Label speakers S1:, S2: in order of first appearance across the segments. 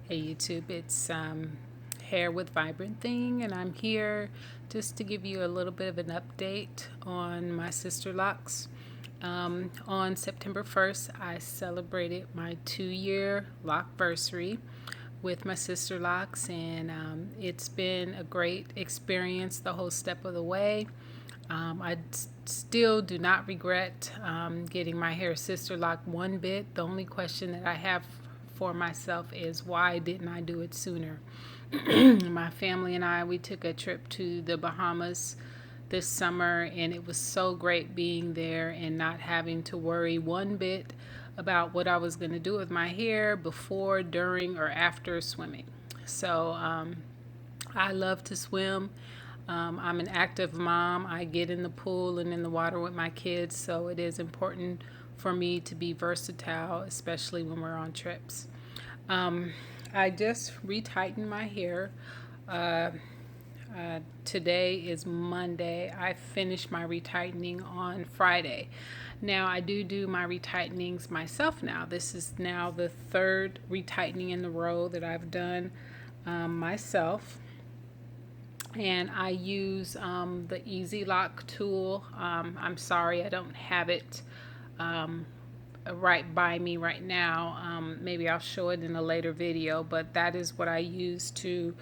S1: Hey YouTube, it's Hair with Vibrant Thing, and I'm here just to give you a little bit of an update on my sister locks. On September 1st, I celebrated my 2-year lockversary with my sister locks, and it's been a great experience the whole step of the way. Still do not regret getting my hair sister locked one bit. The only question that I have for myself is why didn't I do it sooner? My family and we took a trip to the Bahamas this summer, and it was so great being there and not having to worry one bit about what I was going to do with my hair before, during, or after swimming. So I love to swim. I'm an active mom. I get in the pool and in the water with my kids, so it is important for me to be versatile, especially when we're on trips. I just retightened my hair. Uh, Today is Monday. I finished my retightening on Friday. Now, I do my retightenings myself now. This is now the third retightening in the row that I've done myself. And I use the Easy Lock tool. I'm sorry I don't have it right by me right now. Maybe I'll show it in a later video, but that is what I use to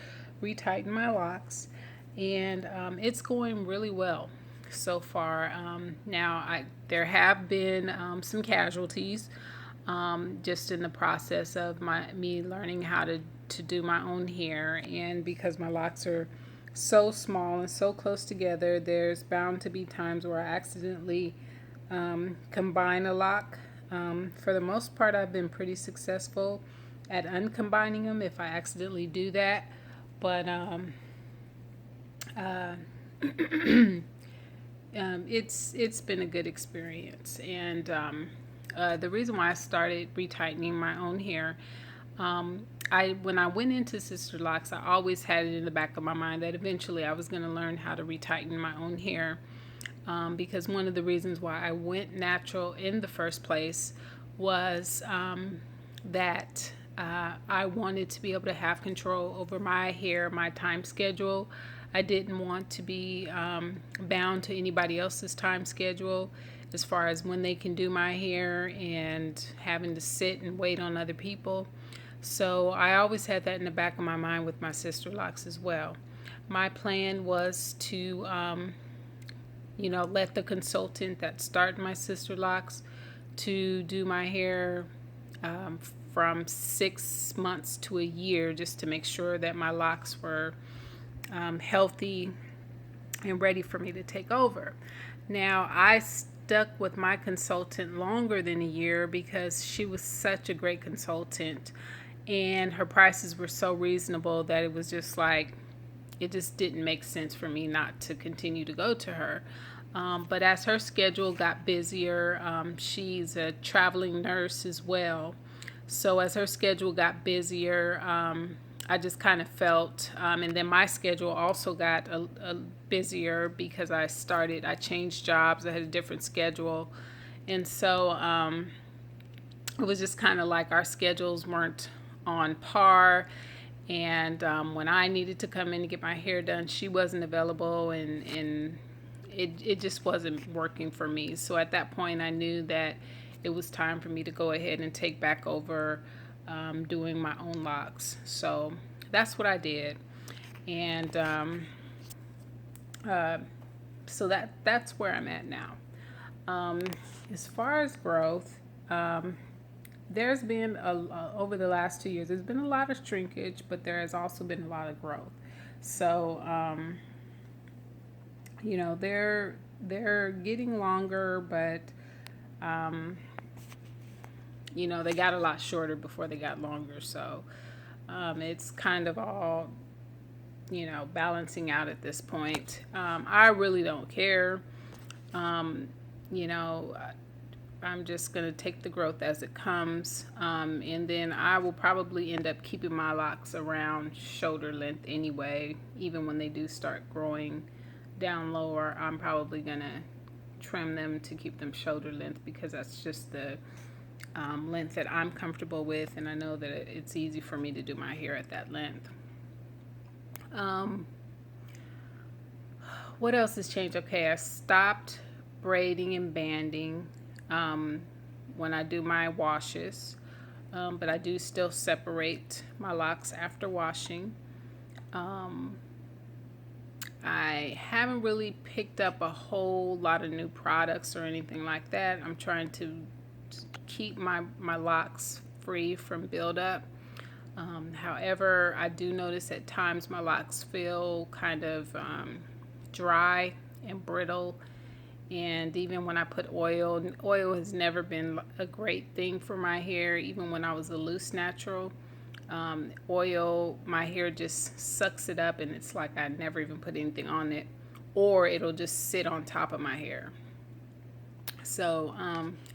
S1: retighten my locks, and it's going really well so far. There have been some casualties just in the process of me learning how to do my own hair, and because my locks are so small and so close together, there's bound to be times where I accidentally combine a lock. For the most part, I've been pretty successful at uncombining them if I accidentally do that. But uh, it's been a good experience, and the reason why I started retightening my own hair, when I went into Sister Locks, I always had it in the back of my mind that eventually I was going to learn how to retighten my own hair, because one of the reasons why I went natural in the first place was that I wanted to be able to have control over my hair, my time schedule. I didn't want to be bound to anybody else's time schedule as far as when they can do my hair and having to sit and wait on other people. So I always had that in the back of my mind with my sister locks as well. My plan was to let the consultant that started my sister locks to do my hair from 6 months to a year, just to make sure that my locks were healthy and ready for me to take over. Now, I stuck with my consultant longer than a year because she was such a great consultant, and her prices were so reasonable that it was just like, it just didn't make sense for me not to continue to go to her. But as her schedule got busier, she's a traveling nurse as well. So as her schedule got busier, I just kind of felt, and then my schedule also got a busier because I changed jobs, I had a different schedule. And so it was just kind of like our schedules weren't on par. And when I needed to come in to get my hair done, she wasn't available, and it just wasn't working for me. So at that point, I knew that it was time for me to go ahead and take back over doing my own locks. So that's what I did. And so that's where I'm at now. As far as growth, there's been over the last 2 years, there's been a lot of shrinkage, but there has also been a lot of growth. So they're getting longer, but they got a lot shorter before they got longer. So it's kind of all balancing out at this point. I really don't care. You know, I'm just going to take the growth as it comes. And then I will probably end up keeping my locks around shoulder length anyway. Even when they do start growing down lower, I'm probably going to trim them to keep them shoulder length, because that's just the length that I'm comfortable with, and I know that it's easy for me to do my hair at that length. What else has changed? Okay, I stopped braiding and banding when I do my washes, but I do still separate my locks after washing. I haven't really picked up a whole lot of new products or anything like that. I'm trying to keep my locks free from buildup. However, I do notice at times my locks feel kind of dry and brittle. And even when I put oil, oil has never been a great thing for my hair, even when I was a loose natural. Oil, my hair just sucks it up, and it's like I never even put anything on it, or it'll just sit on top of my hair. So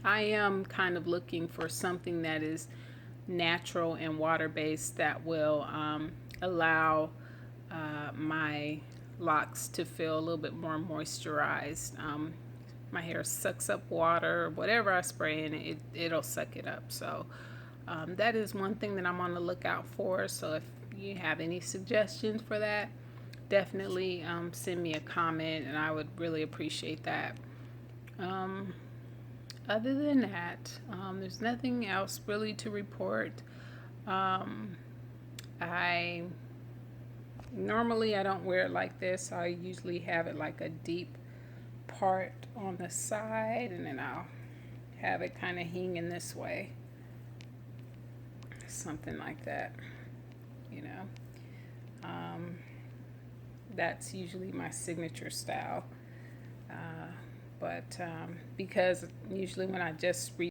S1: I am kind of looking for something that is natural and water-based that will allow my locks to feel a little bit more moisturized. My hair sucks up water, whatever I spray in it, it'll suck it up. So that is one thing that I'm on the lookout for. So if you have any suggestions for that, definitely send me a comment, and I would really appreciate that. Other than that, there's nothing else really to report. I normally I don't wear it like this. I usually have it like a deep part on the side, and then I'll have it kind of hanging this way, something like that, you know. That's usually my signature style, but because usually when I just